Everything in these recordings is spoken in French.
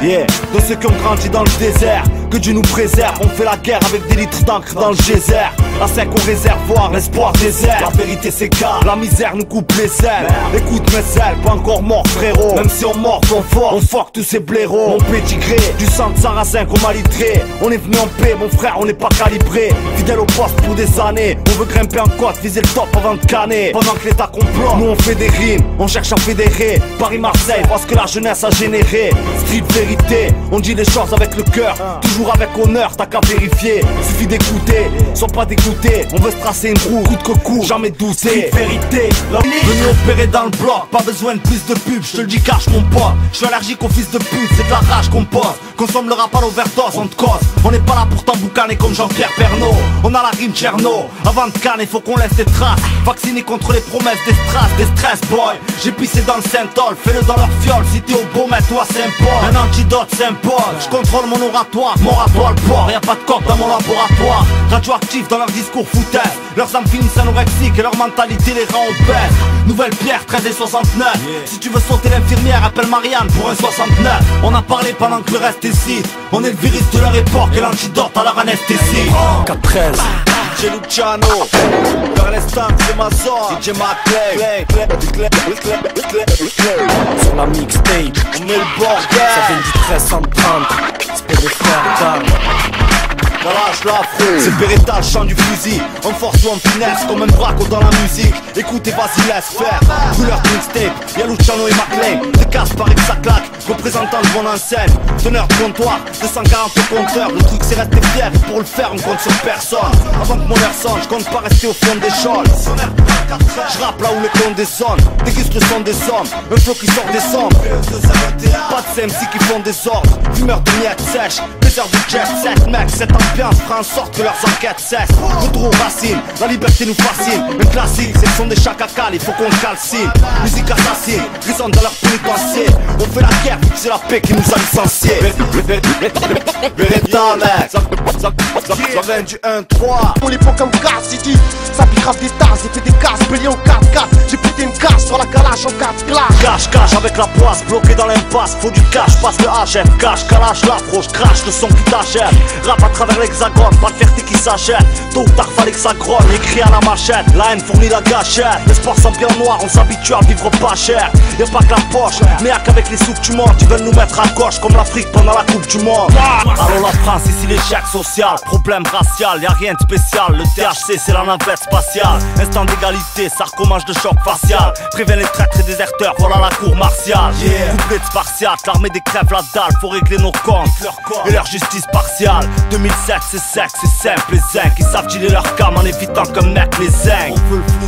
Yeah, de ceux qui ont grandi dans le désert, que Dieu nous préserve. On fait la guerre avec des litres d'encre dans le geyser. La 5 au réservoir, l'espoir désert. La vérité s'écarte, la misère nous coupe les ailes. Écoute mes ailes, pas encore mort frérot. Même si on mord ton fort, on fuck tous ces blaireaux. Mon pédigré, du sang de sarrasin qu'on m'a litré. On est venu en paix, mon frère, on n'est pas calibré. Fidèle au poste pour des années. On veut grimper en côte, viser le top avant de canner. Pendant que l'état complote, nous on fait des rimes, on cherche à fédérer. Paris-Marseille, parce que la jeunesse a généré. Street vérité, on dit les choses avec le cœur. Toujours avec honneur, t'as qu'à vérifier. Suffit d'écouter, sois pas dégoûté. On veut se tracer une roue, coûte que coûte, jamais douter. Street vérité, venu opérer dans le bloc. Pas besoin de plus de pub, je te le dis cache mon pote. Je suis allergique aux fils de pute, c'est de la rage qu'on pose. Consomme le rap à l'overdose, on te cause. On n'est pas là pour t'emboucaner comme Jean-Pierre Pernaut. On a la rime Tcherno, avant de canner faut qu'on laisse des traces. Vacciné contre les promesses des strass, des stress boy. J'ai pissé dans le Saint-Ol, fais-le dans leur fiole. Si t'es au beau, mets-toi Saint-Paul. Un antidote Saint-Paul, je contrôle mon oratoire. Mort-à-toi le port, y'a pas de coque dans mon laboratoire. Radioactif dans leur discours foutaise. Leurs âmes finissent anorexiques et leur mentalité les rend obèses. Nouvelle pierre, 13 et 69. Si tu veux sauter l'infirmière, appelle Marianne pour un 69. On a parlé pendant que le reste hésite. On est le virus de leur époque et l'antidote à leur anesthésie. 4-13 DJ Luciano, Ernest c'est ma zone. DJ McClay, sur la mixtape, on met le bordel. Ça vient du 1330, c'est pour les frères d'âme. Lâche l'afro, c'est Beretta, le chant du fusil. En force ou en finesse, comme un braco dans la musique. Écoutez, vas-y, laisse faire. Couleur mixtape, y'a Luciano et McLean. Des casse pareil que ça claque, représentant le bon enseigne. Teneur de comptoir, 240 au compteur. Le truc c'est rester fier, et pour le faire on compte sur personne. Avant que mon air sonne, je compte pas rester au fond des choses. Je rappe là où les clones désonnent. Déguste le son des hommes, un flow qui sort des sombres. Pas de CMC qui font des ordres. Fumeur de miettes sèches, plaisir du jet set. Mec, cette ambiance fera en sorte que leurs enquêtes cessent. Retour aux racines, la liberté nous fascine. Un classique, c'est le son des chacacales, il faut qu'on calcine. Musique assassine, résonne dans leur pénitencier. On fait la guerre vu que c'est la paix qui nous a licenciés. Beretta mec, ça vient du 1-3. On l'époque comme Gas City, ça pique grave des tasses, j'ai fait des casses, bélier en 4-4. J'ai pété une casse sur la calache en 4 classes. Cache avec la poisse, bloqué dans l'impasse. Faut du cash, passe le HF. Cache, calage, l'afro, crache le son qui t'achète. Rap à travers l'hexagone, pas de fierté qui s'achète. Tôt ou tard fallait que ça grogne, écrit à la machette. La haine fournit la gâchette. L'espoir s'emplit en noir, on s'habitue à vivre pas cher. Y'a pas que la poche, mais y'a qu'avec les sous que tu manges. Ils veulent nous mettre à gauche comme l'Afrique pendant la coupe du monde. Allons la France, ici l'échec social. Problème racial, y'a rien de spécial. Le THC c'est la navette spatiale. Instant d'égalité, ça recommence de choc facial. Prévient les traîtres et déserteurs, voilà la cour martiale. Couplet de spartiate, l'armée des crèves la dalle. Faut régler nos comptes et leur justice partiale. 2007 c'est sec, c'est simple, les zincs ils savent dealer leur cam en évitant comme mec les zincs. On veut le flou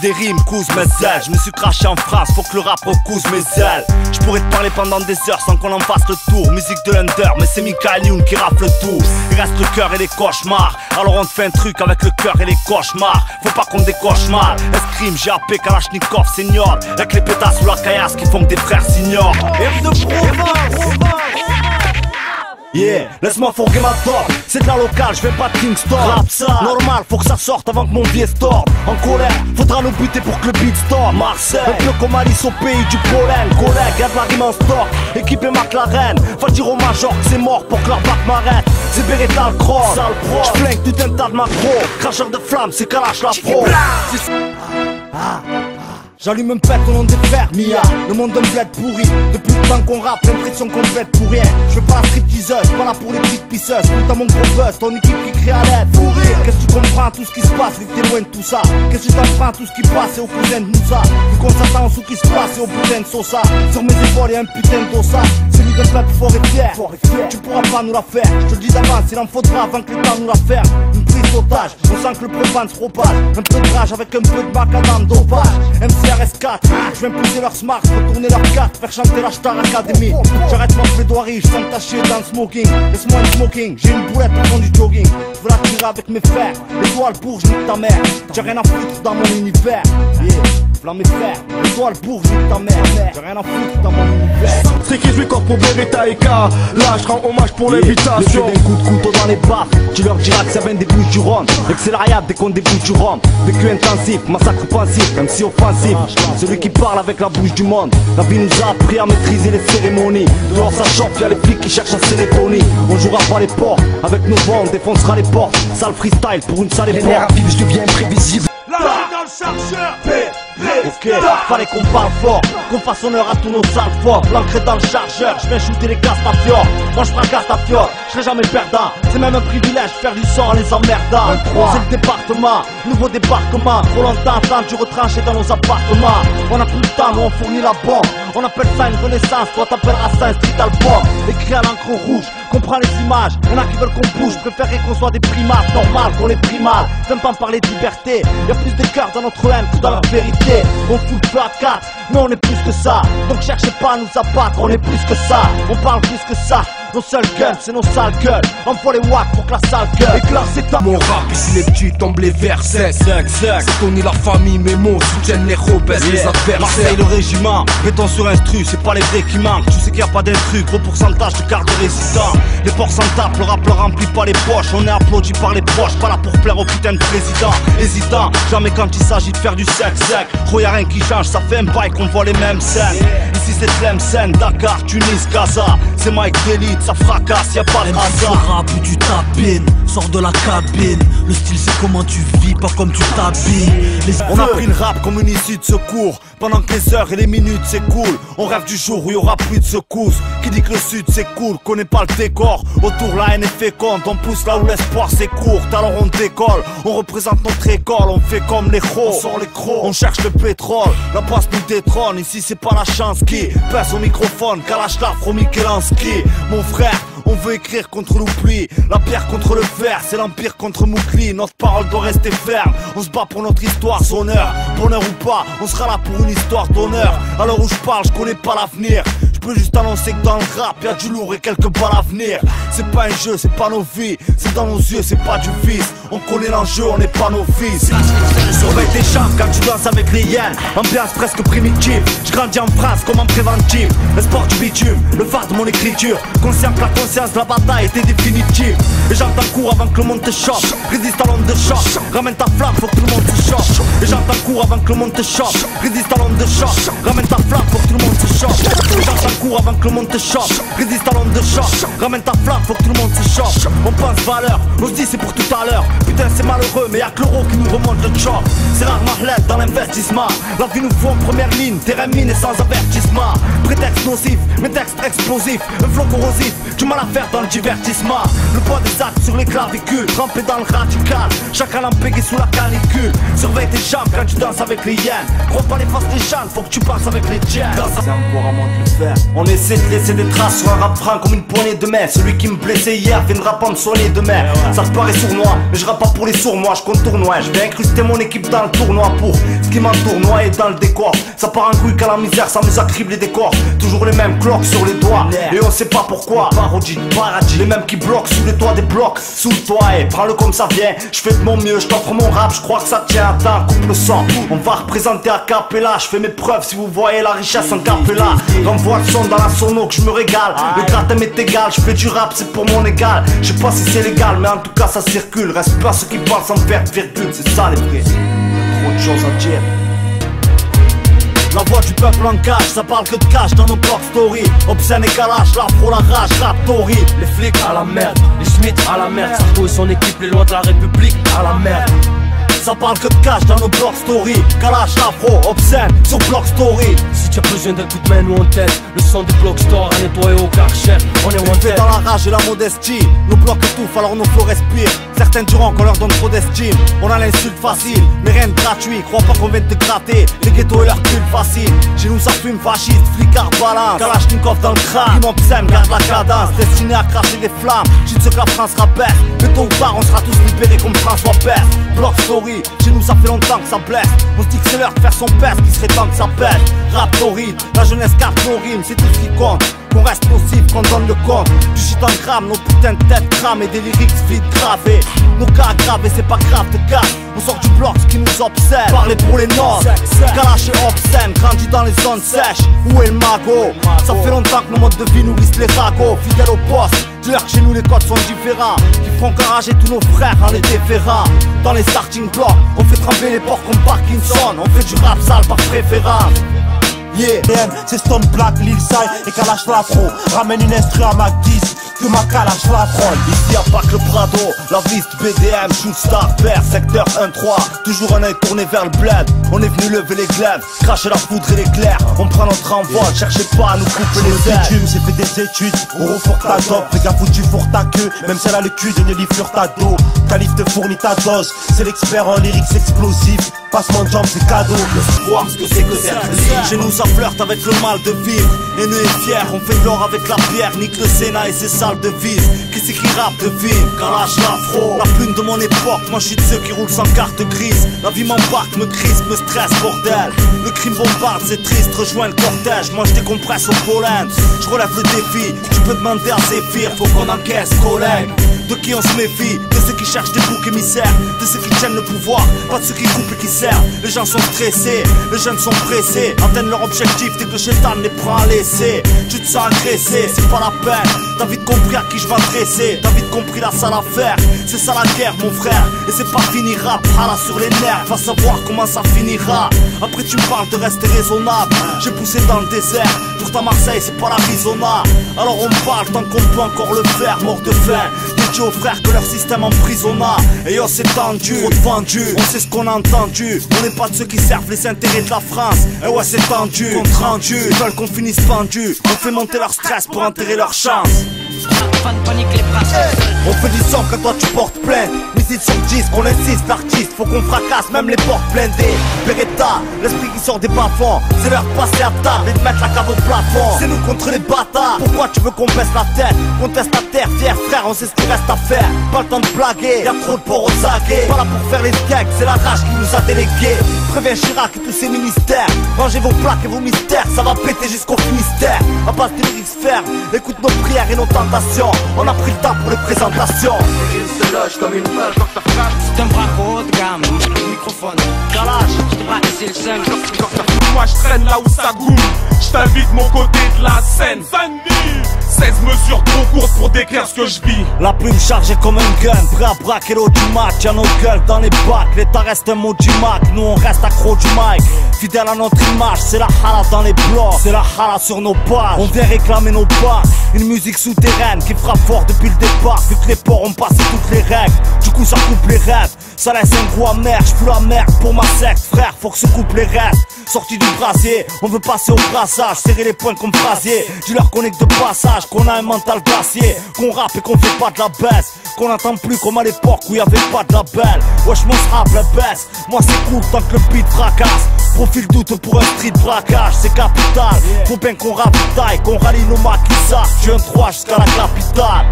des rimes cousent mes ailes. Je me suis craché en France, faut que le rap recouse mes ailes. Je pourrais te parler pendant des heures sans qu'on en fasse le tour. Musique de l'under, mais c'est Michael Youn qui rafle tout. Il reste le cœur et les cauchemars. Alors on te fait un truc avec le cœur et les cauchemars. Faut pas qu'on décoche mal. Escrime, GAP, Kalachnikov, senior. Avec les pétasses sous la caillasse qui font que des frères s'ignorent. F de province. Yeah, laisse-moi fourguer ma top. C'est de la locale, je fais pas de Kingston. Rap ça, normal, faut que ça sorte avant que mon pied store. En colère, faudra nous buter pour que le beat stop. Marseille, un peu comme Alice au pays du pollen. Collègue, y'a de la rime en stock. Équipé McLaren, va dire au major que c'est mort pour que leur bac m'arrête. C'est Beretta le croc, j'flingue tout un tas de macro. Cracheur de flammes, c'est Kalash la pro. J'allume un pet au nom des fers, Mia. Le monde d'un bled pourri. Depuis le temps qu'on rappe, l'impression qu'on pète pour rien. Je fais pas la stripteaseuse, pas là pour les petites pisseuses. Putain mon gros buzz, ton équipe qui crie à l'aide. Fou rire, qu'est-ce que tu comprends tout ce qui se passe, vu que t'es loin de tout ça. Qu'est-ce que tu t'en prends tout ce qui passe et au cousin de Moussa. Vu qu'on s'attend au sous qui se passe et au putain de Sosa. Sur mes épaules y'a un putain de dossage. Celui d'un peuple fort et fier. Tu pourras pas nous la faire, je te le dis d'avance, il en faudra avant que le temps nous la ferme. Une prise d'otage, on sent que le propane se propage. Un peu de rage avec un peu de macadam dopage. MCRS4, je viens pousser leur smart, retourner leur carte, faire chanter la Star Academy. J'arrête ma plaidoirie, je sens tacher dans le smoking. Laisse-moi le smoking, j'ai une boulette pour fond du jogging. Je veux la tirer avec mes fers, l'étoile bourge, nique ta mère. J'ai rien à foutre dans mon univers. Yeah, flamme et fer, l'étoile bourge, nique ta mère. J'ai rien à foutre dans mon univers. C'est qui je lui quand pour Beretta et K. Là je rends hommage pour l'invitation. Des coups de couteau dans les baffes, tu leur diras que ça vient des bouches du Rhône. Et que c'est l'ariade dès qu'on débouche du Rhum. Vécu intensif, massacre pensif, même si offensif. Celui qui parle avec la bouche du monde. La vie nous a appris à maîtriser les cérémonies. Dehors ça chauffe, y'a les flics qui cherchent à cérémonie. On jouera pas les ports, avec nos voix on défoncera les portes. Sale freestyle pour une sale époque. Les rapides, je deviens imprévisible. Là, dans le chargeur, ok, fallait qu'on parle fort, qu'on fasse honneur à tous nos sales forts. L'ancré dans le chargeur, je viens shooter les Castafiores. Moi je fracasse ta fiole, je serai jamais perdant. C'est même un privilège, faire du sang en les emmerdant. C'est le département, nouveau débarquement. Trop longtemps attendu, retranché dans nos appartements. On a plus le temps, nous on fournit la bombe. On appelle ça une renaissance, toi t'appelleras ça un street album. Écrit à l'encre rouge, comprends les images. Y'en a qui veulent qu'on bouge, préférerais qu'on soit des primates. Normal qu'on les primale, t'aimes pas me parler de liberté. Y'a plus de cœur dans notre haine que dans la vérité. On fout le feu à 4, mais on est plus que ça. Donc cherchez pas à nous abattre, on est plus que ça. On parle plus que ça. Nos seuls guns, c'est nos sales gueules. Envoie les wacks pour que la sale gueule éclaire, c'est ta. Mon rap ici les petits tombent les versets. C'est Tony la famille, mes mots soutiennent les robesses, les adversaires. Marseille le régiment, béton sur instru, c'est pas les vrais qui manquent. Tu sais qu'il y a pas d'intrus, gros pourcentage de cartes de résistants. Les porcs s'en tapent, le rap leur remplit pas les poches. On est applaudi par les proches, pas là pour plaire au putain de président. Hésitant, jamais quand il s'agit de faire du sexe sec. Gros y'a rien qui change, ça fait un bail qu'on voit les mêmes scènes. Ici c'est Tlemcen, Dakar, Tunis, Gaza. C'est Mike d'élite, ça fracasse, y'a pas de hasard. Le rap où tu tapines, sors de la cabine. Le style c'est comment tu vis, pas comme tu t'habilles. On a pris le rap comme une issue de secours. Pendant que les heures et les minutes s'écoulent, on rêve du jour où il y aura plus de secousses. Qui dit que le sud c'est cool, connaît pas le décor. Autour la haine est féconde, on pousse là où l'espoir c'est court. Alors on décolle, on représente notre école. On fait comme les crocs, on sort les crocs. On cherche le pétrole, la passe nous détrône. Ici c'est pas la chance qui pèse au microphone. Kalash l'afro Mikelanski. Mon frère, on veut écrire contre l'oubli, la pierre contre le fer, c'est l'empire contre Moukli. Notre parole doit rester ferme, on se bat pour notre histoire, son heure. Bonheur ou pas, on sera là pour une histoire d'honneur. À l'heure où je parle, je connais pas l'avenir. Je peux juste annoncer que dans le rap, y'a du lourd et quelques balles à venir. C'est pas un jeu, c'est pas nos vies, c'est dans nos yeux, c'est pas du vice. On connaît l'enjeu, on n'est pas nos fils. Surveille tes chambres quand tu danses avec les hyènes. Ambiance presque primitive, je grandis en France comme en préventive. Le sport du bitume, le phare de mon écriture. Conscient que la conscience de la bataille était définitive. Et j'entends cours avant que le monde te choque. Résiste à l'onde de choc, ramène ta flamme, faut que tout le monde se choque. Et j'entends cours avant que le monde te choque. Résiste à l'onde de choc, ramène ta flamme, faut que tout le monde se choque. Et j'entends cours avant que le monde te choque. Résiste à l'onde de choc, ramène ta flamme, faut que tout le monde se choque. On pense valeur, on se dit c'est pour tout à l'heure. Putain c'est malheureux, mais y'a que l'euro qui nous remonte le choc. C'est rare Marlette dans l'investissement. La vie nous faut en première ligne, terrain miné sans avertissement. Prétexte nocif, mes textes explosifs. Un flot corrosif, du mal à faire dans le divertissement. Le poids des actes sur les clavicules, trempé dans le radical. Chacun lampégué sous la canicule. Surveille tes jambes quand tu danses avec les hyènes. Crois pas les faces des gens, faut que tu passes avec les tiens. C'est encore à moi de le faire. On essaie de laisser des traces sur un rap franc comme une poignée de main. Celui qui me blessait hier viendra pas me soigner demain. Ça te paraît sournois, mais je rappe pas pour les sourds, moi je contourne loin. Je vais incruster mon équipe dans le tournoi pour ce qui m'entoure, noyé dans le décor. Ça part en couille qu'à la misère, ça nous crible les décors. Toujours les mêmes cloques sur les doigts, et on sait pas pourquoi. Parodie, paradis, les mêmes qui bloquent sous les toits des blocs. Sous le toit, et prends-le comme ça vient. Je fais de mon mieux, je t'offre mon rap, je crois que ça tient. Attends, coupe le sang, on va représenter à Capella. Je fais mes preuves si vous voyez la richesse en Capella. Renvoie le son dans la sono que je me régale. Le gratin m'est égal, je fais du rap, c'est pour mon égal. Je sais pas si c'est légal, mais en tout cas ça circule. Reste pas ceux qui parlent sans faire de virgule, c'est ça les vrais. Trop de choses à dire. La voix du peuple en cage, ça parle que de cash dans nos blog story. Obscène et Kalash, l'afro, la rage, rap, Tori. Les flics à la merde, les Smith à la merde. Sarko et son équipe, les lois de la République à la merde. Ça parle que de cash dans nos blog story. Kalash, afro, obscène, sur blog story. Si tu as besoin d'un coup de main, nous on t'aide. Le son des blocs store à nettoyer au Karcher. On est on fait dans la rage et la modestie. Nos blocs étouffent alors nos flots respirent. Certains diront qu'on leur donne trop d'estime. On a l'insulte facile, mais rien de gratuit. Crois pas qu'on vient de te gratter. Les ghettos et leur cul facile. Chez nous ça fume fasciste, flicard balance. Kalachnikov dans le crâne, rime obscène, garde la cadence. Destiné à cracher des flammes. J'suis de ce que la France rappelle. Mais tôt ou tard on sera tous libérés comme François Père. Block story, chez nous ça fait longtemps que ça blesse. On se dit que c'est l'heure de faire son père, qu'il serait temps que ça pète. Rap nos rimes, la jeunesse capte nos rimes, c'est tout ce qui compte. Qu'on reste nocif, qu'on donne le compte. Du shit en gramme, nos putains de têtes cramées, des lyrics vite gravés. Nos cas gravés, c'est pas grave de cas. On sort du bloc, ce qui nous obsède. Parler pour les noces, Kalash et obscène, grandi dans les zones sèches. Où est le magot? Ça fait longtemps que nos modes de vie nourrissent les ragots. Fidèles au poste, dis-leur que chez nous les codes sont différents. Qui feront encourager tous nos frères en les déférant. Dans les starting blocks, on fait trembler les porcs comme Parkinson. On fait du rap sale par préférence. Yeah, c'est Stone Black, Lil Sai et Kalash l'afro. Ramène une instru à Mac 10, que ma Kalash l'afro. Ici y'a pas que le Prado, la viste BDM, Shootstar, Père, secteur 1-3. Toujours un œil tourné vers le bled. On est venu lever les glaives, cracher la poudre et l'éclair. On prend notre envol, cherchez pas à nous couper les ailes. J'ai fait des études, on refourque ta dope. Fais gaffe où tu fourres ta queue, même si elle a le cul d'une livre ta dos. Calife te fournit ta dose, c'est l'expert en lyrics explosifs. Passement de jambes, c'est cadeau. Laisse voir ce que c'est que d'être libre. Chez nous ça flirte avec le mal de vivre. Et nous est fiers, on fait de l'or avec la pierre. Nique le Sénat et ses salles de vise. Qui c'est qui rappe de vivre? Kalash l'afro. La plume de mon époque, moi je suis de ceux qui roulent sans carte grise. La vie m'embarque, me crispe, me stresse, bordel. Le crime bombarde, c'est triste, rejoins le cortège. Moi je décompresse au pollen. Je relève le défi, tu peux demander à Zéphyr. Faut qu'on encaisse, collègue. De qui on se méfie? De ceux qui cherchent des boucs émissaires. De ceux qui tiennent le pouvoir, pas de ceux qui coupent et qui servent. Les gens sont stressés, les jeunes sont pressés. Atteignent leur objectif dès que le chétan les prend à laisser. Tu te sens agressé, c'est pas la peine. T'as vite compris à qui je m'adresser. T'as vite compris la sale affaire. C'est ça la guerre mon frère. Et c'est pas fini rap, hala sur les nerfs. Va savoir comment ça finira. Après tu me parles de rester raisonnable. J'ai poussé dans le désert. Pourtant Marseille c'est pas l'Arizona. Alors on parle tant qu'on peut encore le faire. Mort de faim, dis aux frères que leur système emprisonna. Et yo c'est tendu, trop de vendu. On sait ce qu'on a entendu. On n'est pas de ceux qui servent les intérêts de la France. Et ouais c'est tendu, compte rendu. Ils veulent qu'on finisse pendu. On fait monter leur stress pour enterrer leur chance. On fait du son quand toi tu portes plainte. Missile sur 10, qu'on insiste, l'artiste. Faut qu'on fracasse même les portes blindées. Beretta, l'esprit qui sort des bas-fonds. C'est l'heure de passer à table et de mettre la cave au plafond. C'est nous contre les bâtards. Pourquoi tu veux qu'on baisse la tête? Qu'on teste la terre, fier frère, on sait ce qu'il reste à faire. Pas le temps de blaguer, y'a trop de porcs aux aguets. Pas là pour faire les gags, c'est la rage qui nous a délégués. Préviens Chirac et tous ses ministères. Rangez vos plaques et vos mystères, ça va péter jusqu'au Finistère. À base de lyrics fermes, écoute nos prières et nos tentations. On a pris le temps pour les présentations. Il se loge comme une balle quand ta frappe. C'est un braco haut de gamme, microphone. Kalash, je te braque, c'est le seum. Moi je traîne là où ça goûte. Je t'invite mon côté de la scène. 16 mesures trop courtes pour décrire ce que je vis. La plume chargée comme un gun, prêt à braquer l'eau du match. Y'a nos gueules dans les bacs, l'État reste un mot du Mac. Nous on reste accro du mic, fidèle à notre image. C'est la hala dans les blocs, c'est la hala sur nos pages. On vient réclamer nos bases, une musique souterraine qui frappe fort depuis le départ. Vu que les porcs ont passé toutes les règles, du coup ça coupe les rêves. Ça laisse un goût amer, j'fous la merde pour ma secte. Frère, faut que se coupe les restes. Sorti du brasier, on veut passer au brassage. Serrer les poings comme phrasier. Dis-leur qu'on est que de passage, qu'on a un mental glacier. Qu'on rappe et qu'on fait pas de la baisse. Qu'on n'entend plus comme à l'époque où y'avait pas de label. Wesh mon rap la baisse. Moi c'est cool tant que le beat fracasse. Profil doute pour un street braquage, c'est capital. Faut bien qu'on ravitaille, qu'on rallie nos maquisards. Du 1-3 jusqu'à la capitale.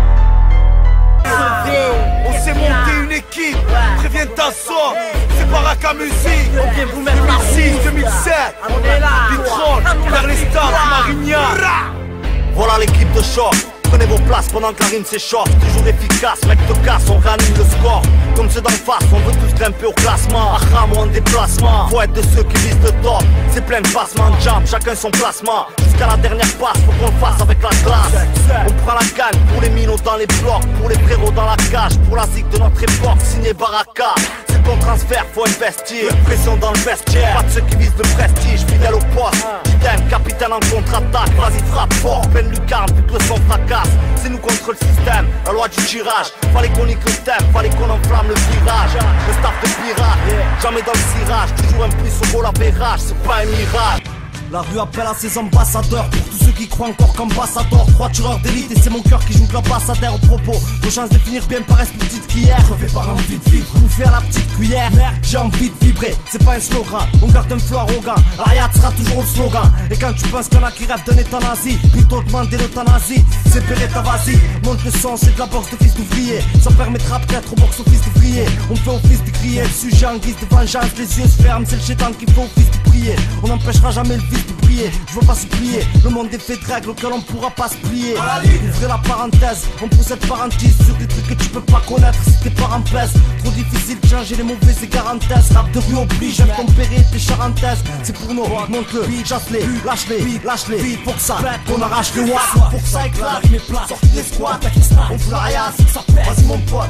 On s'est monté une équipe, préviens ta sort. C'est Baraka Musique, 2006, 2007. Vitrol, vers les stars, Marignard. Voilà l'équipe de choc. Prenez vos places pendant que la rime s'échauffe. Toujours efficace, mec de casse, on réanime le score. Comme ceux d'en face, on veut tous grimper au classement. Ahram ou en déplacement, faut être de ceux qui visent le top. C'est plein de passements de jam, chacun son placement. Jusqu'à la dernière passe, faut qu'on le fasse avec la classe. On prend la gagne pour les minots dans les blocs, pour les frérots dans la cage, pour la zig de notre époque, signé Baraka. C'est ton transfert, faut investir. Pression dans le vestiaire, pas de ceux qui visent le prestige, fidèle au poste. Idem, capitaine en contre-attaque, vas-y frappe fort, pleine lucarne, vu que le son fracasse. C'est nous contre le système, la loi du tirage. Fallait qu'on nique le thème, fallait qu'on enflamme le virage. Le staff de pirate, jamais dans le cirage. Toujours un plus au goal à verrage, c'est pas un mirage. La rue appelle à ses ambassadeurs. Pour tous ceux qui croient encore qu'ambassadeur, 3 tueurs d'élite et c'est mon cœur qui joue de l'ambassadeur au propos. Nos chances de finir bien paraissent plus petites qu'hier. Je fais par envie de vivre, bouffer à la petite cuillère. Merde, j'ai envie de vibrer, c'est pas un slogan. On garde un flow arrogant, l'Ariat sera toujours le slogan. Et quand tu penses qu'il y en a qui rêvent d'un euthanasie, plutôt demander l'euthanasie. C'est Beretta, vas-y, monte le son, c'est de la boxe de fils d'ouvrier. Ça permettra peut-être au box office d'ouvrier. On fait office de crier, le sujet en guise de vengeance. Les yeux se ferment, c'est le chétan qui fait office de prier. supplier. On n'empêchera jamais le vice de briller. Je veux pas supplier, le monde est fait de règles auxquelles on pourra pas se plier. Ouvrez la parenthèse, on pousse cette parenthèse sur des trucs que tu peux pas connaître si tes parents pèsent. Trop difficile de changer les mauvais et garantes. Rap de rue oblige, j'aime ton péré et tes charentaises. C'est pour nous, monte-le, chasse-les, lâche-les, faut que ça pète, qu'on arrache les watts. Faut que ça éclate, sortez les squats, on fout la rien, c'est que ça pète. Vas-y mon pote.